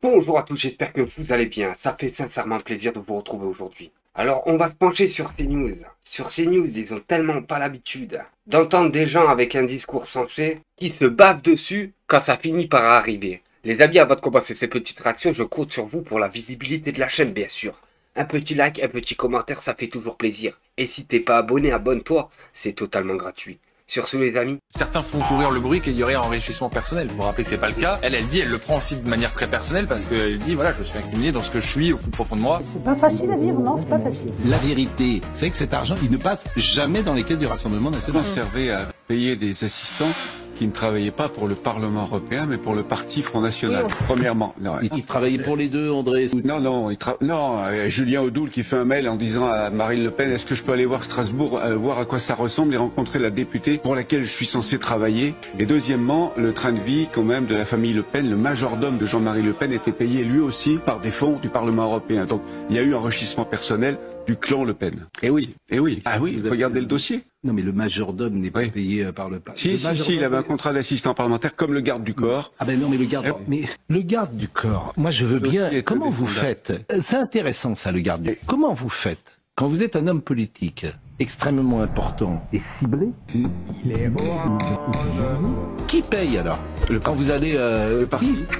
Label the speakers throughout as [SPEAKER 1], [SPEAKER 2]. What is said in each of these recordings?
[SPEAKER 1] Bonjour à tous, j'espère que vous allez bien. Ça fait sincèrement plaisir de vous retrouver aujourd'hui. Alors, on va se pencher sur CNews. Sur CNews, ils ont tellement pas l'habitude d'entendre des gens avec un discours sensé qui se bavent dessus quand ça finit par arriver. Les amis, avant de commencer ces petites réactions, je compte sur vous pour la visibilité de la chaîne, bien sûr. Un petit like, un petit commentaire, ça fait toujours plaisir. Et si t'es pas abonné, abonne-toi, c'est totalement gratuit. Sur ce, les amis.
[SPEAKER 2] Certains font courir le bruit qu'il y aurait un enrichissement personnel. Vous vous rappelez que c'est pas le cas. Elle dit, elle le prend aussi de manière très personnelle parce qu'elle dit, voilà, je suis incriminé dans ce que je suis au plus profond de moi.
[SPEAKER 3] C'est pas facile à vivre, non, c'est pas facile.
[SPEAKER 4] La vérité, c'est que cet argent, il ne passe jamais dans les caisses du Rassemblement national.
[SPEAKER 5] On servait à payer des assistants qui ne travaillaient pas pour le Parlement européen, mais pour le parti Front National. Oui. Premièrement, non,
[SPEAKER 4] il travaillait pour les deux, André.
[SPEAKER 5] Non, Julien Audoul qui fait un mail en disant à Marine Le Pen, est-ce que je peux aller voir Strasbourg, voir à quoi ça ressemble et rencontrer la députée pour laquelle je suis censé travailler. Et deuxièmement, le train de vie quand même de la famille Le Pen, le majordome de Jean-Marie Le Pen était payé lui aussi par des fonds du Parlement européen. Donc il y a eu un enrichissement personnel du clan Le Pen. Eh oui. Ah oui, regardez le dossier.
[SPEAKER 4] Non, mais le majordome n'est pas payé par le Parlement.
[SPEAKER 5] Si, il avait un contrat d'assistant parlementaire comme le garde du corps.
[SPEAKER 4] Ah ben non, mais le garde du corps, moi je veux bien. Comment vous faites? C'est intéressant ça, le garde du corps. Comment vous faites quand vous êtes un homme politique extrêmement important et ciblé? Qui paye alors? Quand vous allez
[SPEAKER 5] le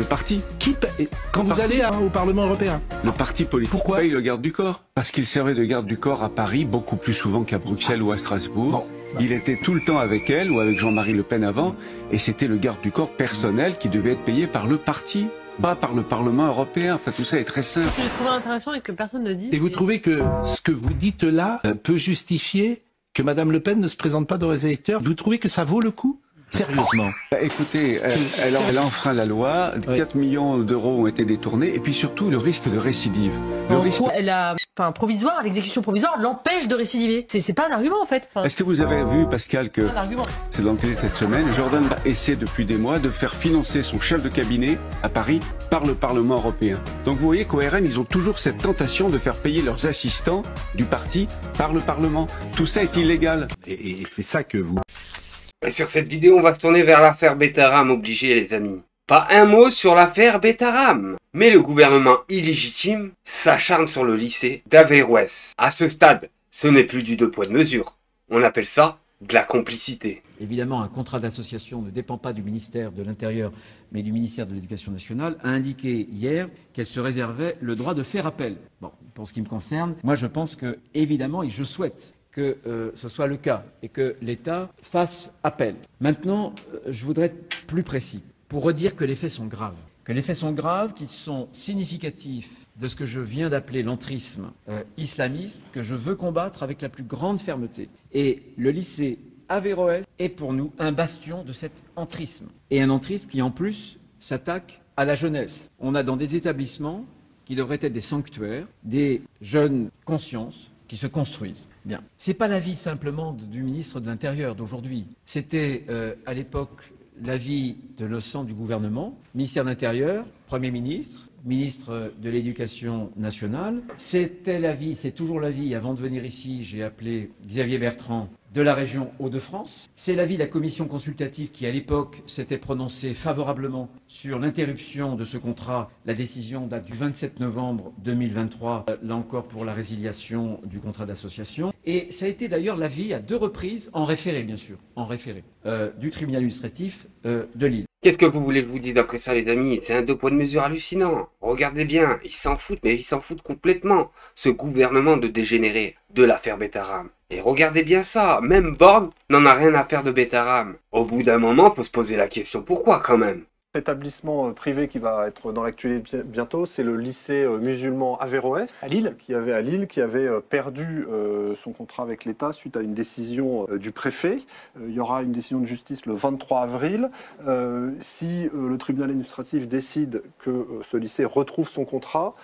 [SPEAKER 5] parti.
[SPEAKER 4] Qui paye quand vous allez au Parlement européen?
[SPEAKER 5] Le parti politique.
[SPEAKER 4] Pourquoi
[SPEAKER 5] paye le garde du corps? Parce qu'il servait de garde du corps à Paris beaucoup plus souvent qu'à Bruxelles ou à Strasbourg.
[SPEAKER 4] Bon.
[SPEAKER 5] Il était tout le temps avec elle ou avec Jean-Marie Le Pen avant, et c'était le garde du corps personnel qui devait être payé par le parti, pas par le Parlement européen. Enfin, tout ça est très simple.
[SPEAKER 6] Ce que j'ai trouvé intéressant et que personne ne dit.
[SPEAKER 4] Et vous trouvez que ce que vous dites là peut justifier que Madame Le Pen ne se présente pas devant les électeurs? Vous trouvez que ça vaut le coup? Sérieusement.
[SPEAKER 5] Écoutez, elle a enfreint la loi, 4 millions d'euros ont été détournés, et puis surtout le risque de récidive.
[SPEAKER 6] Elle a, provisoire, l'exécution provisoire l'empêche de récidiver. C'est pas un argument en fait.
[SPEAKER 5] Est-ce que vous avez vu, Pascal, que c'est dans le télé cette semaine, Jordan essaie depuis des mois de faire financer son chef de cabinet à Paris par le Parlement européen. Donc vous voyez qu'au RN, ils ont toujours cette tentation de faire payer leurs assistants du parti par le Parlement. Tout ça est illégal.
[SPEAKER 4] Et c'est ça que vous...
[SPEAKER 1] Et sur cette vidéo, on va se tourner vers l'affaire Betaram obligé, les amis. Pas un mot sur l'affaire Betaram. Mais le gouvernement illégitime s'acharne sur le lycée d'Averroès. À ce stade, ce n'est plus du deux poids de mesure. On appelle ça de la complicité.
[SPEAKER 7] Évidemment, un contrat d'association ne dépend pas du ministère de l'Intérieur, mais du ministère de l'Éducation nationale, a indiqué hier qu'elle se réservait le droit de faire appel. Bon, pour ce qui me concerne, moi je pense que, évidemment, et je souhaite que ce soit le cas et que l'État fasse appel. Maintenant, je voudrais être plus précis pour redire que les faits sont graves. Que les faits sont graves, qu'ils sont significatifs de ce que je viens d'appeler l'entrisme islamisme, que je veux combattre avec la plus grande fermeté. Et le lycée Averroès est pour nous un bastion de cet entrisme. Et un entrisme qui, en plus, s'attaque à la jeunesse. On a dans des établissements qui devraient être des sanctuaires, des jeunes consciences, qui se construisent. Bien. C'est pas l'avis simplement du ministre de l'Intérieur d'aujourd'hui. C'était à l'époque l'avis de l'ensemble du gouvernement, ministère de l'Intérieur, Premier ministre, ministre de l'Éducation nationale. C'était l'avis, c'est toujours l'avis. Avant de venir ici, j'ai appelé Xavier Bertrand de la région Hauts-de-France. C'est l'avis de la commission consultative qui, à l'époque, s'était prononcée favorablement sur l'interruption de ce contrat. La décision date du 27 novembre 2023, là encore pour la résiliation du contrat d'association. Et ça a été d'ailleurs l'avis à 2 reprises, en référé bien sûr, en référé, du tribunal administratif de Lille.
[SPEAKER 1] Qu'est-ce que vous voulez que je vous dise après ça, les amis? C'est un deux poids de mesure hallucinant. Regardez bien, ils s'en foutent, mais ils s'en foutent complètement. Ce gouvernement de dégénérés de l'affaire Betaram. Et regardez bien ça, même Borne n'en a rien à faire de Betaram. Au bout d'un moment, il faut se poser la question, pourquoi quand même?
[SPEAKER 8] L'établissement privé qui va être dans l'actualité bientôt, c'est le lycée musulman Averroès
[SPEAKER 3] À Lille.
[SPEAKER 8] qui avait perdu son contrat avec l'État suite à une décision du préfet. Il y aura une décision de justice le 23 avril. Si le tribunal administratif décide que ce lycée retrouve son contrat,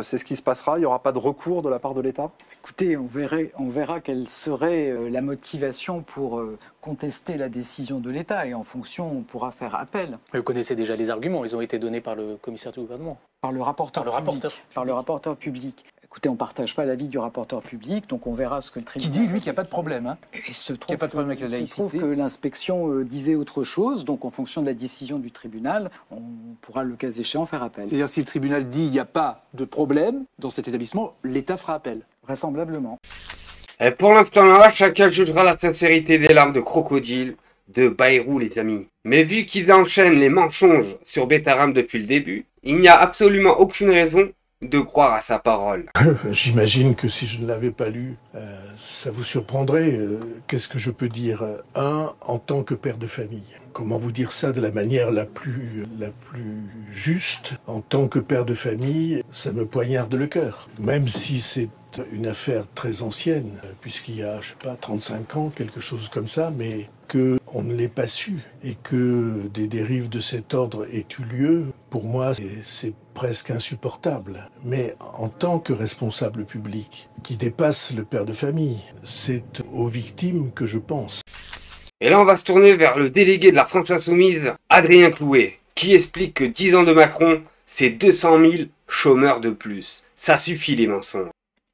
[SPEAKER 8] c'est ce qui se passera. Il n'y aura pas de recours de la part de l'État.
[SPEAKER 9] Écoutez, on verra quelle serait la motivation pour contester la décision de l'État et en fonction, on pourra faire appel.
[SPEAKER 10] Vous connaissez déjà les arguments, ils ont été donnés par le commissaire du gouvernement.
[SPEAKER 9] Par le rapporteur public. Écoutez, on ne partage pas l'avis du rapporteur public, donc on verra ce que le
[SPEAKER 10] Qui
[SPEAKER 9] tribunal...
[SPEAKER 10] dit, lui, qu'il n'y a pas de problème. Hein.
[SPEAKER 9] Il se
[SPEAKER 10] Qu'il n'y a pas de problème avec la
[SPEAKER 9] il se trouve
[SPEAKER 10] laïcité.
[SPEAKER 9] que l'inspection disait autre chose, donc en fonction de la décision du tribunal, on pourra le cas échéant faire appel.
[SPEAKER 10] C'est-à-dire, si le tribunal dit qu'il n'y a pas de problème dans cet établissement, l'État fera appel.
[SPEAKER 9] Vraisemblablement.
[SPEAKER 1] Et pour l'instant là, chacun jugera la sincérité des larmes de crocodile de Bayrou, les amis. Mais vu qu'ils enchaînent les mensonges sur Betaram depuis le début, il n'y a absolument aucune raison de croire à sa parole.
[SPEAKER 11] J'imagine que si je ne l'avais pas lu, ça vous surprendrait. Qu'est-ce que je peux dire? En tant que père de famille. Comment vous dire ça de la manière la plus juste? En tant que père de famille, ça me poignarde le cœur. Même si c'est une affaire très ancienne, puisqu'il y a, je sais pas, 35 ans, quelque chose comme ça, mais qu'on ne l'ait pas su et que des dérives de cet ordre aient eu lieu, pour moi, c'est presque insupportable. Mais en tant que responsable public, qui dépasse le père de famille, c'est aux victimes que je pense.
[SPEAKER 1] Et là, on va se tourner vers le délégué de la France Insoumise, Adrien Clouet, qui explique que 10 ans de Macron, c'est 200 000 chômeurs de plus. Ça suffit les mensonges.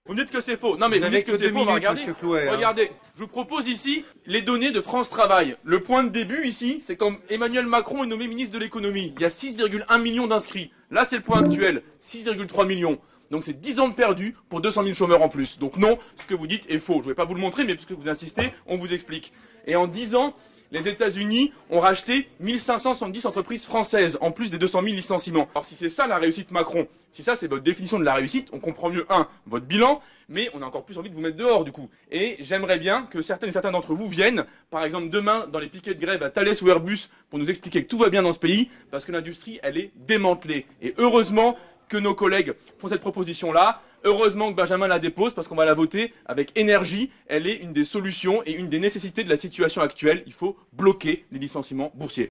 [SPEAKER 12] Vous me dites que c'est faux. Non mais vous dites que c'est faux, on va regarder.
[SPEAKER 13] Clouet,
[SPEAKER 12] Regardez, je vous propose ici les données de France Travail. Le point de début ici, c'est comme Emmanuel Macron est nommé ministre de l'économie. Il y a 6,1 millions d'inscrits. Là c'est le point actuel, 6,3 millions. Donc c'est 10 ans de perdu pour 200 000 chômeurs en plus. Donc non, ce que vous dites est faux. Je ne vais pas vous le montrer, mais puisque vous insistez, on vous explique. Et en 10 ans, les États-Unis ont racheté 1570 entreprises françaises, en plus des 200 000 licenciements. Alors si c'est ça la réussite Macron, si ça c'est votre définition de la réussite, on comprend mieux, votre bilan, mais on a encore plus envie de vous mettre dehors du coup. Et j'aimerais bien que certaines et certains d'entre vous viennent, par exemple demain, dans les piquets de grève à Thales ou Airbus, pour nous expliquer que tout va bien dans ce pays, parce que l'industrie, elle est démantelée. Et heureusement que nos collègues font cette proposition-là. Heureusement que Benjamin la dépose parce qu'on va la voter avec énergie. Elle est une des solutions et une des nécessités de la situation actuelle. Il faut bloquer les licenciements boursiers.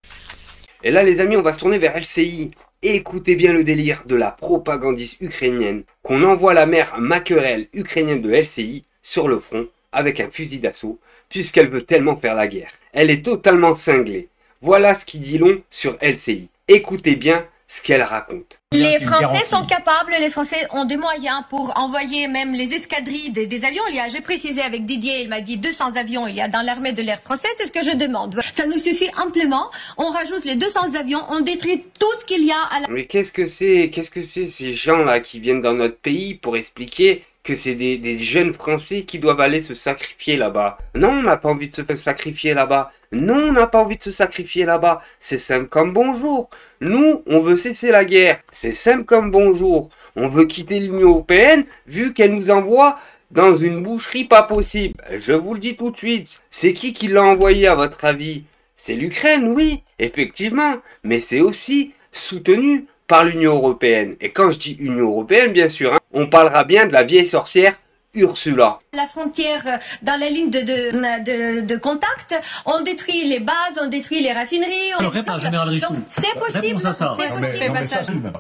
[SPEAKER 1] Et là les amis, on va se tourner vers LCI. Écoutez bien le délire de la propagandiste ukrainienne qu'on envoie la mère Maquerelle ukrainienne de LCI sur le front avec un fusil d'assaut puisqu'elle veut tellement faire la guerre. Elle est totalement cinglée. Voilà ce qui dit long sur LCI. Écoutez bien ce qu'elle raconte.
[SPEAKER 14] Les Français sont capables, les Français ont des moyens pour envoyer même les escadrilles des avions. J'ai précisé avec Didier, il m'a dit 200 avions il y a dans l'armée de l'air français, c'est ce que je demande. Ça nous suffit amplement, on rajoute les 200 avions, on détruit tout ce qu'il y a à la...
[SPEAKER 1] Mais qu'est-ce que c'est ces gens-là qui viennent dans notre pays pour expliquer que c'est des jeunes Français qui doivent aller se sacrifier là-bas? Non, on n'a pas envie de se faire sacrifier là-bas. Non, on n'a pas envie de se sacrifier là-bas. C'est simple comme bonjour. Nous, on veut cesser la guerre. C'est simple comme bonjour. On veut quitter l'Union européenne vu qu'elle nous envoie dans une boucherie pas possible. Je vous le dis tout de suite. C'est qui l'a envoyé à votre avis? C'est l'Ukraine, oui, effectivement. Mais c'est aussi soutenu par l'Union européenne. Et quand je dis Union européenne, bien sûr, on parlera bien de la vieille sorcière Ursula.
[SPEAKER 14] La frontière, dans la ligne de contact, on détruit les bases, on détruit les raffineries.
[SPEAKER 15] Alors, réponds, général Richou.
[SPEAKER 14] Donc c'est possible.
[SPEAKER 15] Réponse à ça.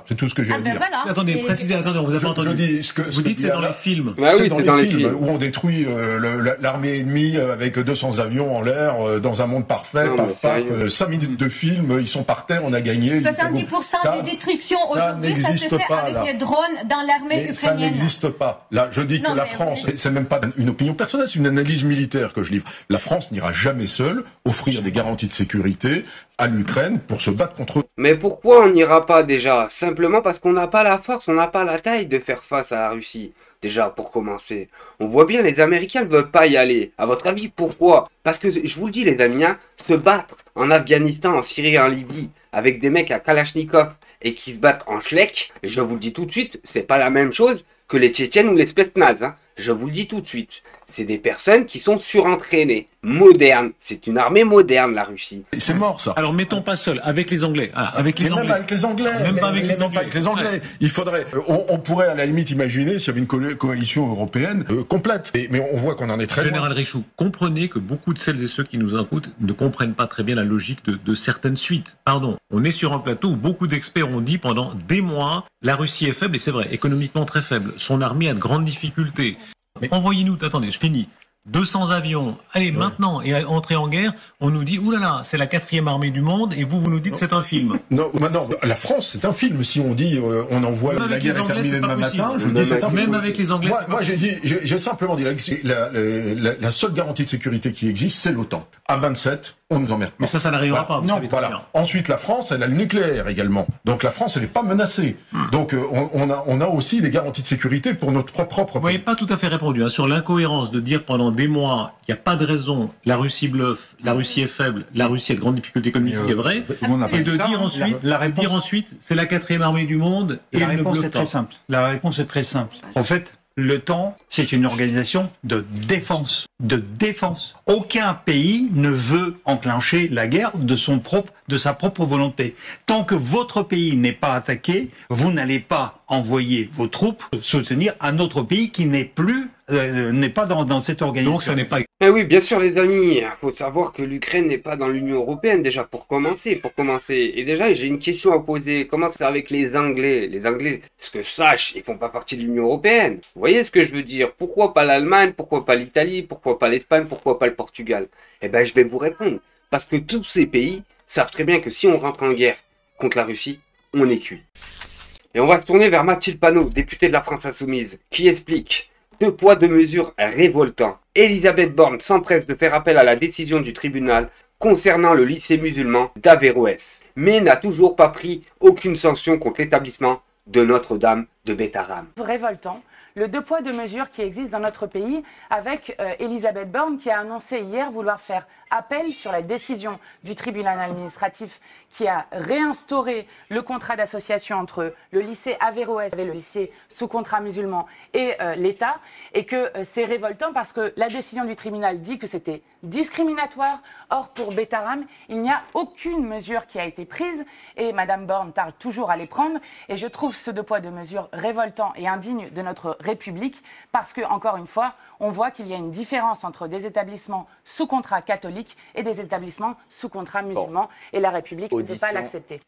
[SPEAKER 11] C'est tout ce que j'ai à dire.
[SPEAKER 14] Voilà.
[SPEAKER 15] Attendez, précisez, attendez, on vous a pas entendu. Vous dites c'est dans les films.
[SPEAKER 11] Bah oui, c'est dans les films où on détruit l'armée ennemie avec 200 avions en l'air dans un monde parfait.
[SPEAKER 1] Non,
[SPEAKER 11] paf, paf, 5 minutes de film, ils sont par terre, on a gagné.
[SPEAKER 14] 70% des destructions aujourd'hui, ça se fait avec les drones dans l'armée ukrainienne.
[SPEAKER 11] Ça n'existe pas. Là, je dis que la France, c'est même pas une opinion personnelle, c'est une analyse militaire que je livre. La France n'ira jamais seule offrir des garanties de sécurité à l'Ukraine pour se battre contre eux.
[SPEAKER 1] Mais pourquoi on n'ira pas déjà? Simplement parce qu'on n'a pas la force, on n'a pas la taille de faire face à la Russie. Déjà, pour commencer. On voit bien, les Américains ne veulent pas y aller. À votre avis, pourquoi? Parce que, je vous le dis les amis, se battre en Afghanistan, en Syrie et en Libye, avec des mecs à Kalachnikov et qui se battent en Schlek, je vous le dis tout de suite, c'est pas la même chose que les Tchétchènes ou les Spetsnaz. Je vous le dis tout de suite. C'est des personnes qui sont surentraînées, modernes. C'est une armée moderne, la Russie.
[SPEAKER 11] C'est mort, ça.
[SPEAKER 15] Alors, mettons pas seul, avec les Anglais. Avec les Anglais.
[SPEAKER 11] Même avec les Anglais.
[SPEAKER 15] Même pas avec les Anglais.
[SPEAKER 11] Avec les Anglais. Il faudrait, on pourrait à la limite imaginer s'il y avait une coalition européenne complète. Mais on voit qu'on en est très loin.
[SPEAKER 15] Général Richou, comprenez que beaucoup de celles et ceux qui nous écoutent ne comprennent pas très bien la logique de certaines suites. Pardon. On est sur un plateau où beaucoup d'experts ont dit pendant des mois, la Russie est faible, et c'est vrai, économiquement très faible. Son armée a de grandes difficultés. Mais envoyez-nous, attendez, je finis. 200 avions. Allez, maintenant, et entrer en guerre, on nous dit, oulala, c'est la 4e armée du monde, et vous nous dites c'est un film.
[SPEAKER 13] Non, maintenant, la France, c'est un film. Si on dit, on envoie la guerre est terminée demain matin, je dis c'est un film.
[SPEAKER 15] Même avec les Anglais.
[SPEAKER 13] Moi, j'ai simplement dit, la seule garantie de sécurité qui existe, c'est l'OTAN. À 27, on nous emmerde pas.
[SPEAKER 15] Mais ça n'arrivera pas.
[SPEAKER 13] Non, voilà. Ensuite, la France, elle a le nucléaire également. Donc la France, elle n'est pas menacée. Donc on a aussi des garanties de sécurité pour notre propre pays.
[SPEAKER 15] Vous n'avez pas tout à fait répondu hein, sur l'incohérence de dire pendant des mois qu'il n'y a pas de raison, la Russie bluffe, la Russie est faible, la Russie a de grandes difficultés économiques, c'est vrai, et de dire ensuite, c'est la 4e armée du monde et
[SPEAKER 16] la
[SPEAKER 15] elle ne
[SPEAKER 16] réponse
[SPEAKER 15] bluffe
[SPEAKER 16] est
[SPEAKER 15] pas.
[SPEAKER 16] très simple. La réponse est très simple. En fait, l'OTAN, c'est une organisation de défense. De défense. Aucun pays ne veut enclencher la guerre de sa propre volonté. Tant que votre pays n'est pas attaqué, vous n'allez pas envoyer vos troupes soutenir un autre pays qui n'est pas dans cette organisation.
[SPEAKER 15] Donc ça n'est pas...
[SPEAKER 1] Eh oui, bien sûr les amis, il faut savoir que l'Ukraine n'est pas dans l'Union Européenne déjà pour commencer. Et déjà j'ai une question à poser, comment c'est avec les Anglais? Les Anglais, ce que sache, ils font pas partie de l'Union Européenne. Vous voyez ce que je veux dire? Pourquoi pas l'Allemagne? Pourquoi pas l'Italie? Pourquoi pas l'Espagne? Pourquoi pas le Portugal? Eh ben je vais vous répondre, parce que tous ces pays savent très bien que si on rentre en guerre contre la Russie, on est cuit. Et on va se tourner vers Mathilde Panot, députée de la France Insoumise, qui explique: 2 poids 2 mesures révoltants. Elisabeth Borne s'empresse de faire appel à la décision du tribunal concernant le lycée musulman d'Averroès, mais n'a toujours pas pris aucune sanction contre l'établissement de Notre-Dame de Bétharram.
[SPEAKER 17] Révoltant, le 2 poids 2 mesures qui existe dans notre pays avec Elisabeth Borne qui a annoncé hier vouloir faire appel sur la décision du tribunal administratif qui a réinstauré le contrat d'association entre le lycée Averroès et le lycée sous contrat musulman et l'État, et que c'est révoltant parce que la décision du tribunal dit que c'était discriminatoire. Or, pour Bétharram, il n'y a aucune mesure qui a été prise et Madame Borne tarde toujours à les prendre, et je trouve ce 2 poids 2 mesures révoltant et indigne de notre République parce que, encore une fois, on voit qu'il y a une différence entre des établissements sous contrat catholique et des établissements sous contrat musulman, et la République ne peut pas l'accepter.